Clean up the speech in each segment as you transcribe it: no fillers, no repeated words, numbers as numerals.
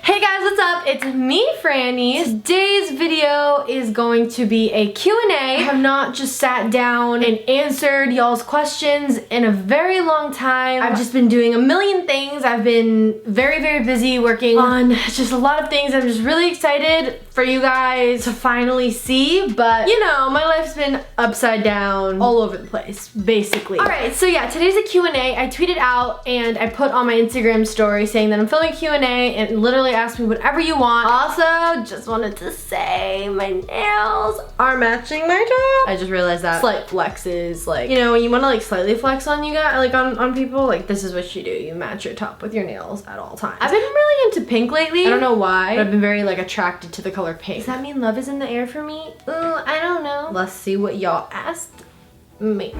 Hey guys, what's up? It's me, Franny. Today's video is going to be a Q&A. I have not just sat down and answered y'all's questions in a very long time. I've just been doing a million things. I've been very busy working on just a lot of things. I'm just really excited for you guys to finally see, but you know, my life's been upside down all over the place, basically. Alright, so yeah, today's a Q&A. I tweeted out and I put on my Instagram story saying that I'm filming a Q&A and literally ask me whatever you want. Also, just wanted to say my nails are matching my top. I just realized that. Slight flexes, like, you know, when you want to like slightly flex on you guys, like on people, like this is what you do. You match your top with your nails at all times. I've been really into pink lately. I don't know why, but I've been very like attracted to the color pink. Does that mean love is in the air for me? Ooh, I don't know. Let's see what y'all asked me.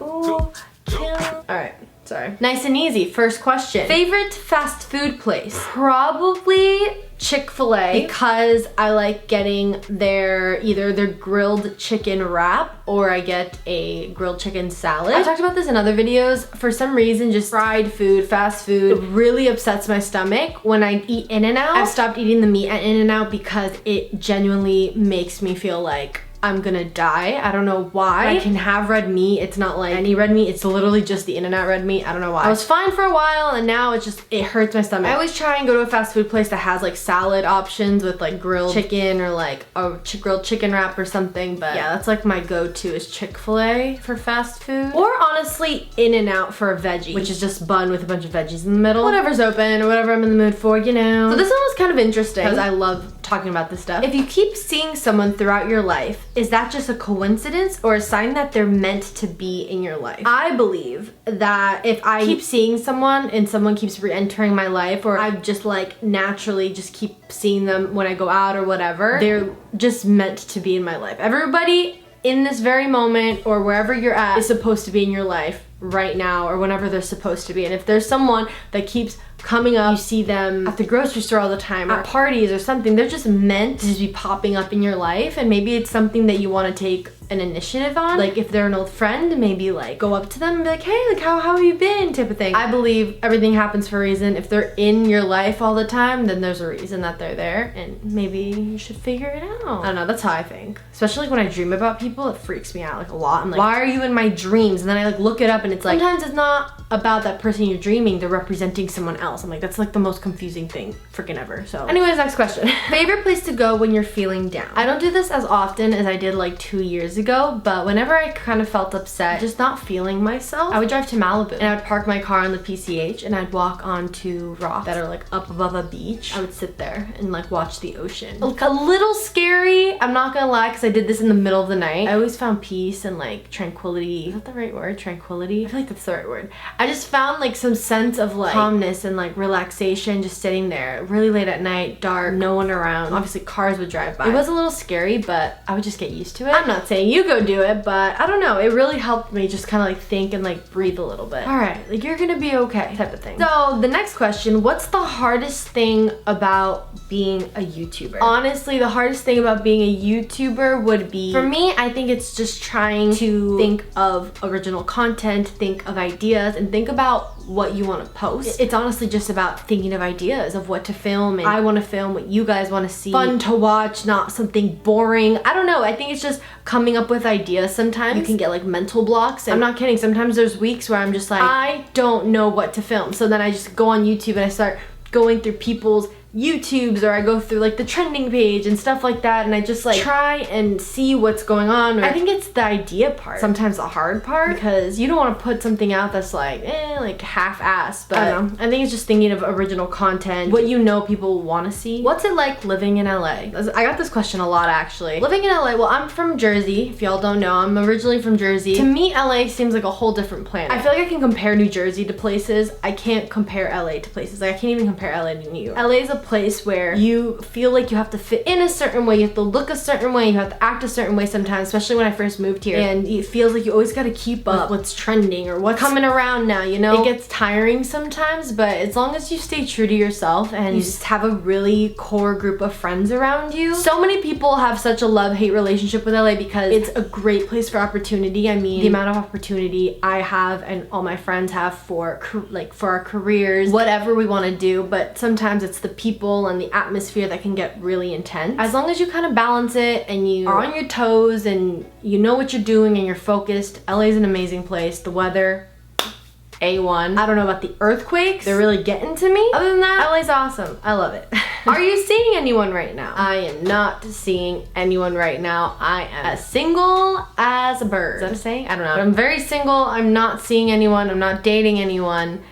Ooh, kill. Alright. Sorry. Nice and easy. First question. Favorite fast food place? Probably Chick-fil-A, because I like getting either their grilled chicken wrap or I get a grilled chicken salad. I've talked about this in other videos. For some reason, just fried food, fast food, really upsets my stomach. When I eat In-N-Out, I've stopped eating the meat at In-N-Out because it genuinely makes me feel like I'm gonna die. I don't know why. I can have red meat. It's not like any red meat. It's literally just the In-N-Out red meat. I don't know why. I was fine for a while and now it hurts my stomach. I always try and go to a fast food place that has like salad options with like grilled chicken or like a grilled chicken wrap or something. But yeah, that's like my go-to is Chick-fil-A for fast food. Or honestly, In-N-Out for a veggie, which is just bun with a bunch of veggies in the middle. Whatever's open or whatever I'm in the mood for, you know. So this one was kind of interesting because I love talking about this stuff. If you keep seeing someone throughout your life, is that just a coincidence or a sign that they're meant to be in your life? I believe that if I keep seeing someone and someone keeps re-entering my life, or I just like naturally just keep seeing them when I go out or whatever, they're just meant to be in my life. Everybody in this very moment or wherever you're at is supposed to be in your life right now or whenever they're supposed to be. And if there's someone that keeps coming up, you see them at the grocery store all the time, at parties or something, they're just meant to just be popping up in your life. And maybe it's something that you want to take an initiative on. Like if they're an old friend, maybe like go up to them and be like, hey, like how have you been, type of thing. I believe everything happens for a reason. If they're in your life all the time, then there's a reason that they're there and maybe you should figure it out. I don't know, that's how I think. Especially when I dream about people, it freaks me out like a lot. I'm like, why are you in my dreams? And then I like look it up and it's like, sometimes it's not about that person you're dreaming, they're representing someone else. I'm like, that's like the most confusing thing freaking ever. So anyways, next question. Favorite place to go when you're feeling down? I don't do this as often as I did like 2 years ago, but whenever I kind of felt upset, just not feeling myself, I would drive to Malibu and I would park my car on the PCH and I'd walk onto rocks that are like up above a beach. I would sit there and like watch the ocean. Like a little scary, I'm not gonna lie, because I did this in the middle of the night. I always found peace and like tranquility. Is that the right word? Tranquility? I feel like that's the right word. I just found like some sense of like calmness and like relaxation just sitting there really late at night, dark, no one around. Obviously cars would drive by. It was a little scary, but I would just get used to it. I'm not saying you go do it, but I don't know, it really helped me just kind of like think and like breathe a little bit. All right, like you're gonna be okay type of thing. So the next question, what's the hardest thing about being a YouTuber? Honestly, the hardest thing about being a YouTuber would be, for me, I think it's just trying to think of original content, think of ideas, and think about what you want to post. It's honestly just about thinking of ideas of what to film, and I want to film what you guys want to see. Fun to watch, not something boring. I don't know, I think it's just coming up with ideas. Sometimes you can get like mental blocks, and I'm not kidding, sometimes there's weeks where I'm just like, I don't know what to film. So then I just go on YouTube and I start going through people's YouTubes, or I go through like the trending page and stuff like that, and I just like try and see what's going on. I think it's the idea part, sometimes the hard part, because you don't want to put something out that's like like half-assed. But I don't know, I think it's just thinking of original content, what you know people want to see. What's it like living in LA? I got this question a lot actually. Living in LA, well, I'm from Jersey. If y'all don't know, I'm originally from Jersey. To me, LA seems like a whole different planet. I feel like I can compare New Jersey to places. I can't compare LA to places. Like I can't even compare LA to New York. LA is a place where you feel like you have to fit in a certain way, you have to look a certain way, you have to act a certain way sometimes, especially when I first moved here, and it feels like you always got to keep up with what's trending or what's coming around now, you know? It gets tiring sometimes, but as long as you stay true to yourself and you just have a really core group of friends around you. So many people have such a love-hate relationship with LA because it's a great place for opportunity. I mean, the amount of opportunity I have and all my friends have for our careers, whatever we want to do, but sometimes it's the people people and the atmosphere that can get really intense. As long as you kind of balance it and you are on your toes and you know what you're doing and you're focused, LA is an amazing place. The weather, A1. I don't know about the earthquakes. They're really getting to me. Other than that, LA's awesome. I love it. Are you seeing anyone right now? I am not seeing anyone right now. I am as single as a bird. Is that a saying? I don't know. But I'm very single. I'm not seeing anyone. I'm not dating anyone.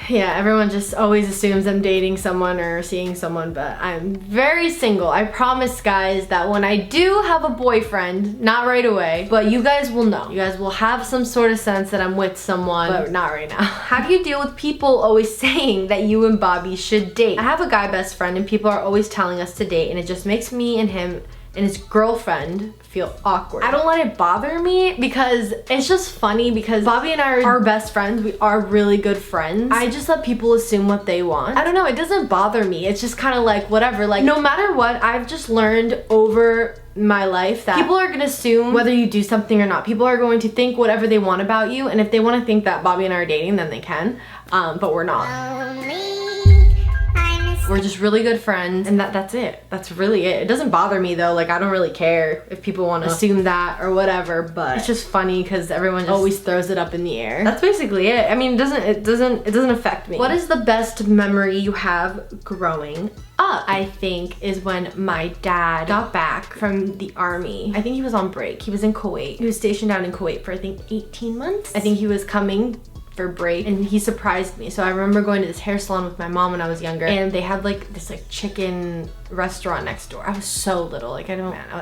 Yeah, everyone just always assumes I'm dating someone or seeing someone, but I'm very single. I promise, guys, that when I do have a boyfriend, not right away, but you guys will know. You guys will have some sort of sense that I'm with someone, but not right now. How do you deal with people always saying that you and Bobby should date? I have a guy best friend and people are always telling us to date, and it just makes me and him and his girlfriend feel awkward. I don't let it bother me because it's just funny because Bobby and I are best friends. We are really good friends. I just let people assume what they want. I don't know, it doesn't bother me. It's just kind of like whatever. Like no matter what, I've just learned over my life that people are gonna assume whether you do something or not. People are going to think whatever they want about you, and if they want to think that Bobby and I are dating, then they can, but we're not. We're just really good friends, and that's it. That's really it. It doesn't bother me though. Like I don't really care if people want to assume that or whatever, but it's just funny because everyone just always throws it up in the air. That's basically it. I mean, it doesn't affect me. What is the best memory you have growing up? I think is when my dad got back from the army. I think he was on break. He was in Kuwait. He was stationed down in Kuwait for I think 18 months. I think he was coming for break and he surprised me. So I remember going to this hair salon with my mom when I was younger, and they had like this like chicken restaurant next door. I was so little, like I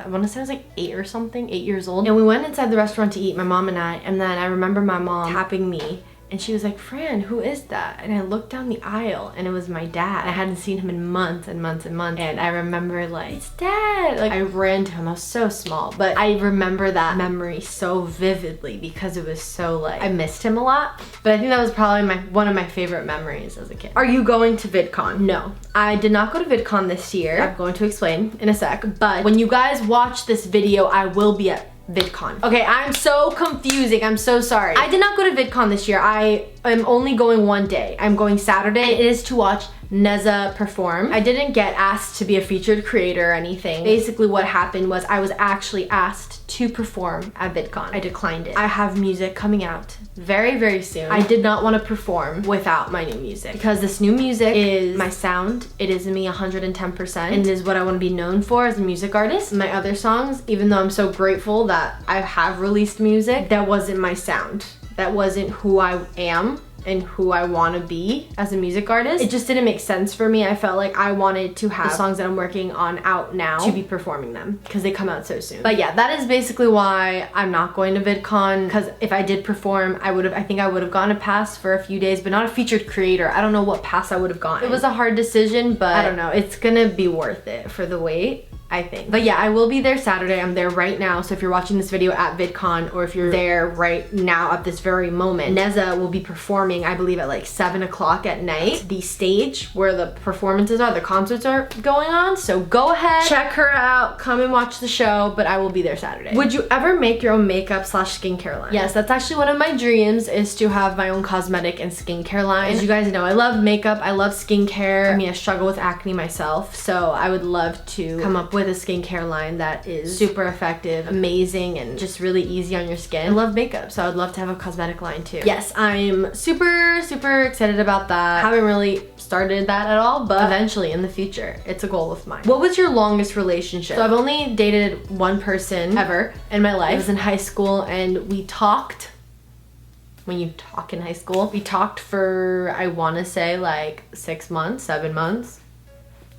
want to say I was like 8 or something, 8 years old, and we went inside the restaurant to eat, my mom and I, and then I remember my mom tapping me and she was like, "Fran, who is that?" And I looked down the aisle and it was my dad. I hadn't seen him in months and months and months, and I remember like, "It's Dad!" Like I ran to him. I was so small, but I remember that memory so vividly because it was so like, I missed him a lot, but I think that was probably one of my favorite memories as a kid. Are you going to VidCon? No, I did not go to VidCon this year. I'm going to explain in a sec, but when you guys watch this video, I will be at VidCon. Okay, I'm so confusing. I'm so sorry. I did not go to VidCon this year. I am only going one day. I'm going Saturday. It is to watch Neza perform. I didn't get asked to be a featured creator or anything. Basically what happened was I was actually asked to perform at VidCon. I declined it. I have music coming out very, very soon. I did not want to perform without my new music because this new music is my sound. It is me 110%, and it is what I want to be known for as a music artist. My other songs, even though I'm so grateful that I have released music, that wasn't my sound. That wasn't who I am and who I want to be as a music artist. It just didn't make sense for me. I felt like I wanted to have the songs that I'm working on out now to be performing them because they come out so soon. But yeah, that is basically why I'm not going to VidCon, because if I did perform, I think I would have gotten a pass for a few days, but not a featured creator. I don't know what pass I would have gotten. It was a hard decision, but I don't know. It's gonna be worth it for the wait, I think. But yeah, I will be there Saturday. I'm there right now. So if you're watching this video at VidCon, or if you're there right now at this very moment, Neza will be performing, I believe at like 7 o'clock at night, the stage where the performances are, the concerts are going on. So go ahead, check her out, come and watch the show, but I will be there Saturday. Would you ever make your own makeup / skincare line? Yes, that's actually one of my dreams, is to have my own cosmetic and skincare line. As you guys know, I love makeup, I love skincare. I mean, I struggle with acne myself, so I would love to come up with a skincare line that is super effective, amazing, and just really easy on your skin. I love makeup, so I would love to have a cosmetic line too. Yes, I'm super excited about that. Haven't really started that at all, but eventually in the future, it's a goal of mine. What was your longest relationship? So I've only dated one person ever in my life. It was in high school, and we talked. When you talk in high school, we talked for, I want to say like 6 months, 7 months.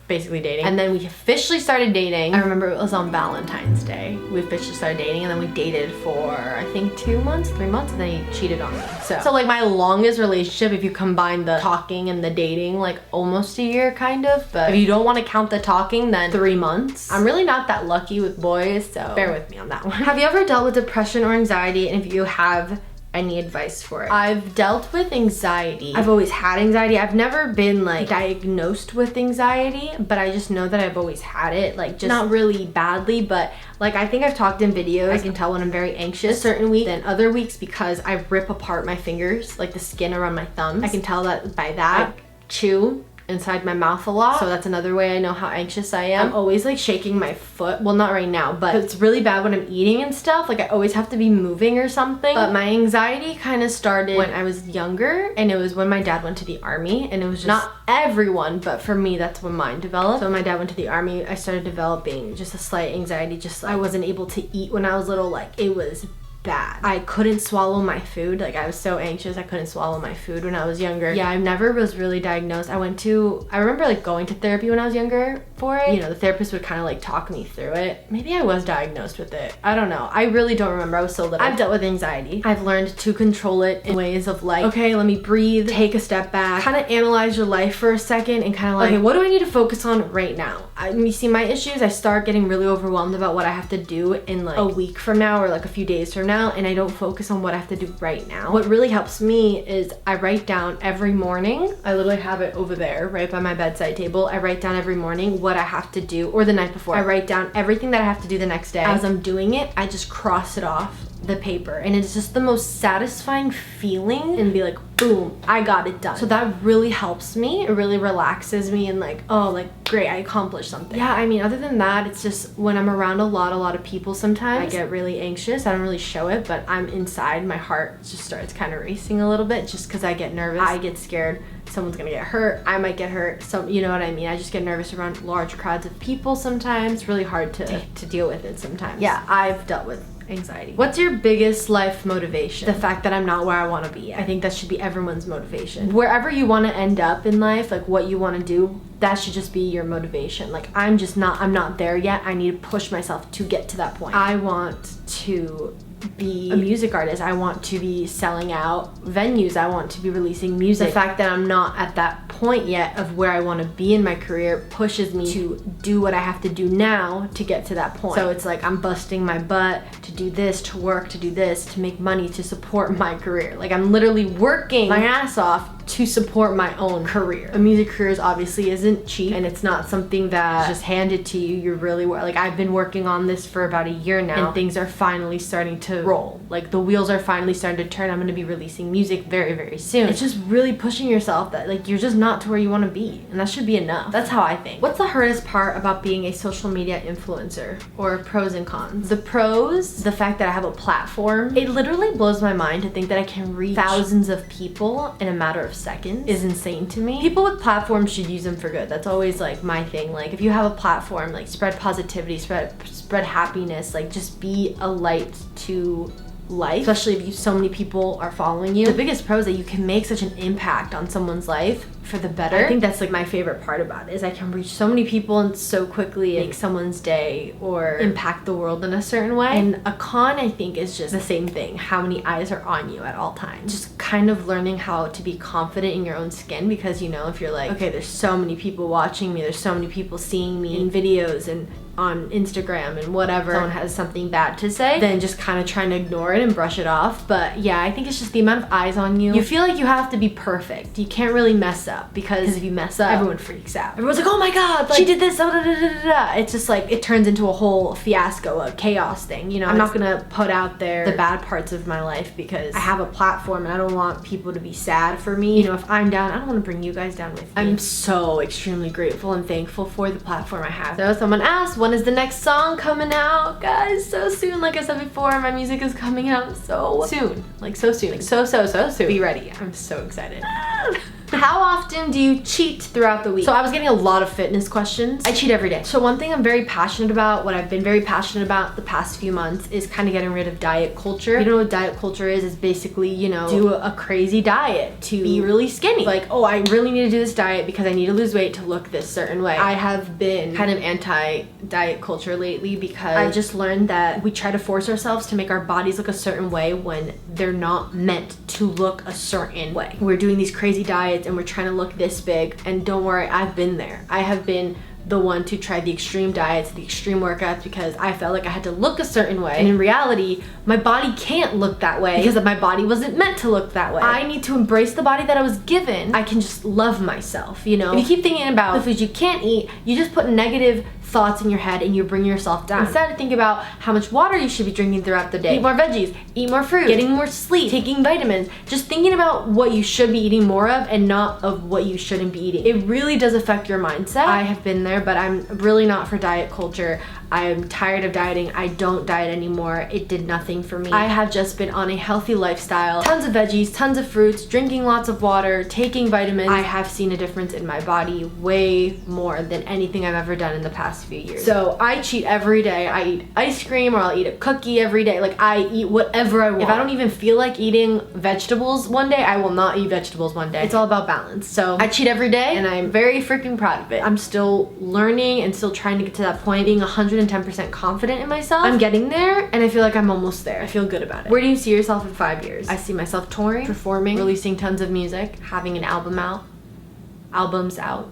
Basically dating, and then we officially started dating. I remember it was on Valentine's Day. We officially started dating, and then we dated for I think 2 months, 3 months, and then he cheated on me. So like my longest relationship, if you combine the talking and the dating, like almost a year kind of, but if you don't want to count the talking, then 3 months. I'm really not that lucky with boys, so bear with me on that one. Have you ever dealt with depression or anxiety, and if you have, any advice for it? I've dealt with anxiety. I've always had anxiety. I've never been like diagnosed with anxiety, but I just know that I've always had it, like just not really badly, but like I think I've talked in videos, I can tell when I'm very anxious certain weeks than other weeks because I rip apart my fingers, like the skin around my thumbs. I can tell that by that. I chew inside my mouth a lot. So that's another way I know how anxious I am. I'm always like shaking my foot. Well, not right now, but it's really bad when I'm eating and stuff. Like I always have to be moving or something. But my anxiety kind of started when I was younger, and it was when my dad went to the army, and it was just not everyone, but for me, that's when mine developed. So when my dad went to the army, I started developing just a slight anxiety. Just I wasn't able to eat when I was little. Like it was bad. I couldn't swallow my food. Like I was so anxious I couldn't swallow my food when I was younger. Yeah, I never was really diagnosed. I remember like going to therapy when I was younger for it. You know, the therapist would kind of like talk me through it. Maybe I was diagnosed with it. I don't know. I really don't remember. I was so little. I've dealt with anxiety. I've learned to control it in ways of like, okay, let me breathe, take a step back, kind of analyze your life for a second and kind of like, okay, what do I need to focus on right now? You see my issues, I start getting really overwhelmed about what I have to do in like a week from now or like a few days from now, and I don't focus on what I have to do right now. What really helps me is I write down every morning. I literally have it over there right by my bedside table. I write down every morning what I have to do, or the night before. I write down everything that I have to do the next day. As I'm doing it, I just cross it off the paper, and it's just the most satisfying feeling, and be like, boom, I got it done. So that really helps me. It really relaxes me, and like, oh, like great, I accomplished something. Yeah, I mean, other than that, it's just when I'm around a lot of people, sometimes I get really anxious. I don't really show it, but I'm inside, my heart just starts kind of racing a little bit, just because I get nervous. I get scared someone's gonna get hurt, I might get hurt, you know what I mean? I just get nervous around large crowds of people sometimes. It's really hard to deal with it sometimes. Yeah, I've dealt with anxiety. What's your biggest life motivation? The fact that I'm not where I want to be. I think that should be everyone's motivation. Wherever you want to end up in life, like what you want to do, that should just be your motivation. Like I'm not there yet. I need to push myself to get to that point. I want to be a music artist. I want to be selling out venues. I want to be releasing music. The fact that I'm not at that point yet of where I want to be in my career pushes me to do what I have to do now to get to that point. So it's like I'm busting my butt to do this, to work, to do this, to make money, to support my career. Like I'm literally working my ass off to support my own career. A music career obviously isn't cheap, and it's not something that's just handed to you. You're really, like I've been working on this for about a year now, and things are finally starting to roll. Like the wheels are finally starting to turn. I'm gonna be releasing music very, very soon. It's just really pushing yourself that like you're just not to where you want to be, and that should be enough. That's how I think. What's the hardest part about being a social media influencer, or pros and cons? The pros, the fact that I have a platform. It literally blows my mind to think that I can reach thousands of people in a matter of seconds. Is insane to me. People with platforms should use them for good. That's always like my thing. Like if you have a platform, like spread positivity, spread happiness, like just be a light to life, especially if so many people are following you. The biggest pro is that you can make such an impact on someone's life for the better. I think that's like my favorite part about it, is I can reach so many people and so quickly make someone's day or impact the world in a certain way. And a con, I think, is just the same thing. How many eyes are on you at all times. Just kind of learning how to be confident in your own skin, because you know, if you're like, okay, there's so many people watching me, there's so many people seeing me in videos and on Instagram and whatever, someone has something bad to say, then just kind of trying to ignore it and brush it off. But yeah, I think it's just the amount of eyes on you. You feel like you have to be perfect. You can't really mess up, because if you mess up, everyone freaks out. Everyone's like, oh my god, like, she did this, da, da, da, da, da. It's just like, it turns into a whole fiasco, a chaos thing, you know? I'm not gonna put out there the bad parts of my life, because I have a platform and I don't want people to be sad for me. You know, if I'm down, I don't want to bring you guys down with me. I'm so extremely grateful and thankful for the platform I have. So someone asked, when is the next song coming out? Guys, so soon. Like I said before, my music is coming out so soon. Like so soon. Like so soon. Be ready. I'm so excited. How often do you cheat throughout the week? So I was getting a lot of fitness questions. I cheat every day. So one thing I'm very passionate about, what I've been very passionate about the past few months, is kind of getting rid of diet culture. If you don't know what diet culture is, it's basically, you know, do a crazy diet to be really skinny. Like, oh, I really need to do this diet because I need to lose weight to look this certain way. I have been kind of anti-diet culture lately, because I just learned that we try to force ourselves to make our bodies look a certain way when they're not meant to look a certain way. We're doing these crazy diets and we're trying to look this big, and don't worry, I've been there. I have been the one to try the extreme diets, the extreme workouts, because I felt like I had to look a certain way, and in reality my body can't look that way because my body wasn't meant to look that way. I need to embrace the body that I was given. I can just love myself, you know? If you keep thinking about the foods you can't eat, you just put negative thoughts in your head and you bring yourself down. Instead, think about how much water you should be drinking throughout the day. Eat more veggies, eat more fruit, getting more sleep, taking vitamins, just thinking about what you should be eating more of and not of what you shouldn't be eating. It really does affect your mindset. I have been there, but I'm really not for diet culture. I'm tired of dieting. I don't diet anymore. It did nothing for me. I have just been on a healthy lifestyle. Tons of veggies, tons of fruits, drinking lots of water, taking vitamins. I have seen a difference in my body way more than anything I've ever done in the past few years. So I cheat every day. I eat ice cream or I'll eat a cookie every day. Like I eat whatever I want. If I don't even feel like eating vegetables one day, I will not eat vegetables one day. It's all about balance. So I cheat every day and I'm very freaking proud of it. I'm still learning and still trying to get to that point, being 110% confident in myself. I'm getting there and I feel like I'm almost there. I feel good about it. Where do you see yourself in 5 years? I see myself touring, performing, releasing tons of music, having an albums out.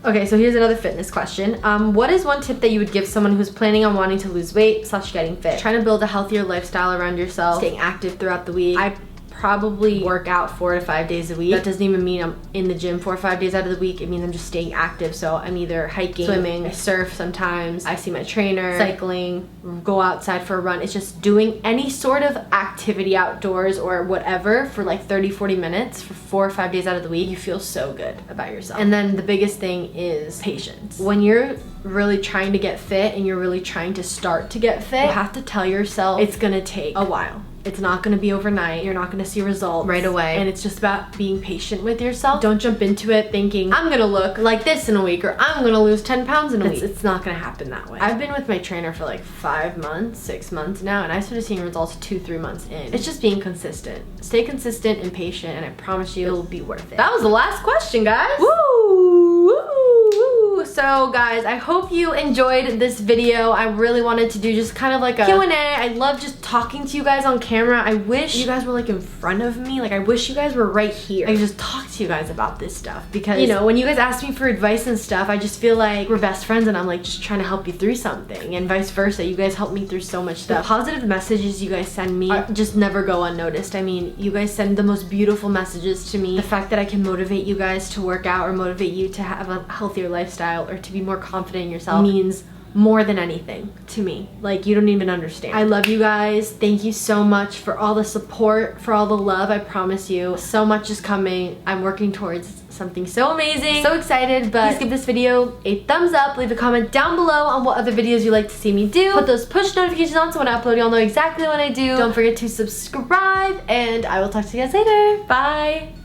Okay, so here's another fitness question. What is one tip that you would give someone who's planning on wanting to lose weight / getting fit? Trying to build a healthier lifestyle around yourself, staying active throughout the week. I probably work out 4 to 5 days a week. That doesn't even mean I'm in the gym 4 or 5 days out of the week. It means I'm just staying active. So I'm either hiking, swimming, I surf sometimes, I see my trainer, cycling, go outside for a run. It's just doing any sort of activity outdoors or whatever for like 30-40 minutes for 4 or 5 days out of the week. You feel so good about yourself. And then the biggest thing is patience. When you're really trying to get fit and you're really trying to start to get fit, you have to tell yourself it's gonna take a while. It's not gonna be overnight. You're not gonna see results right away. And it's just about being patient with yourself. Don't jump into it thinking, I'm gonna look like this in a week or I'm gonna lose 10 pounds in a week. It's not gonna happen that way. I've been with my trainer for like 5 months, 6 months now, and I started seeing results 2-3 months in. It's just being consistent. Stay consistent and patient, and I promise you it'll be worth it. That was the last question, guys. Woo! Woo! So guys, I hope you enjoyed this video. I really wanted to do just kind of like a Q&A. I love just talking to you guys on camera. I wish you guys were like in front of me. Like I wish you guys were right here. I could just talk to you guys about this stuff because, you know, when you guys ask me for advice and stuff, I just feel like we're best friends and I'm like just trying to help you through something, and vice versa. You guys help me through so much stuff. The positive messages you guys send me just never go unnoticed. I mean, you guys send the most beautiful messages to me. The fact that I can motivate you guys to work out or motivate you to have a healthier lifestyle or to be more confident in yourself means more than anything to me. Like, you don't even understand. I love you guys. Thank you so much for all the support, for all the love. I promise you, so much is coming. I'm working towards something so amazing. So excited, but please give this video a thumbs up. Leave a comment down below on what other videos you'd like to see me do. Put those push notifications on so when I upload, y'all know exactly when I do. Don't forget to subscribe, and I will talk to you guys later. Bye.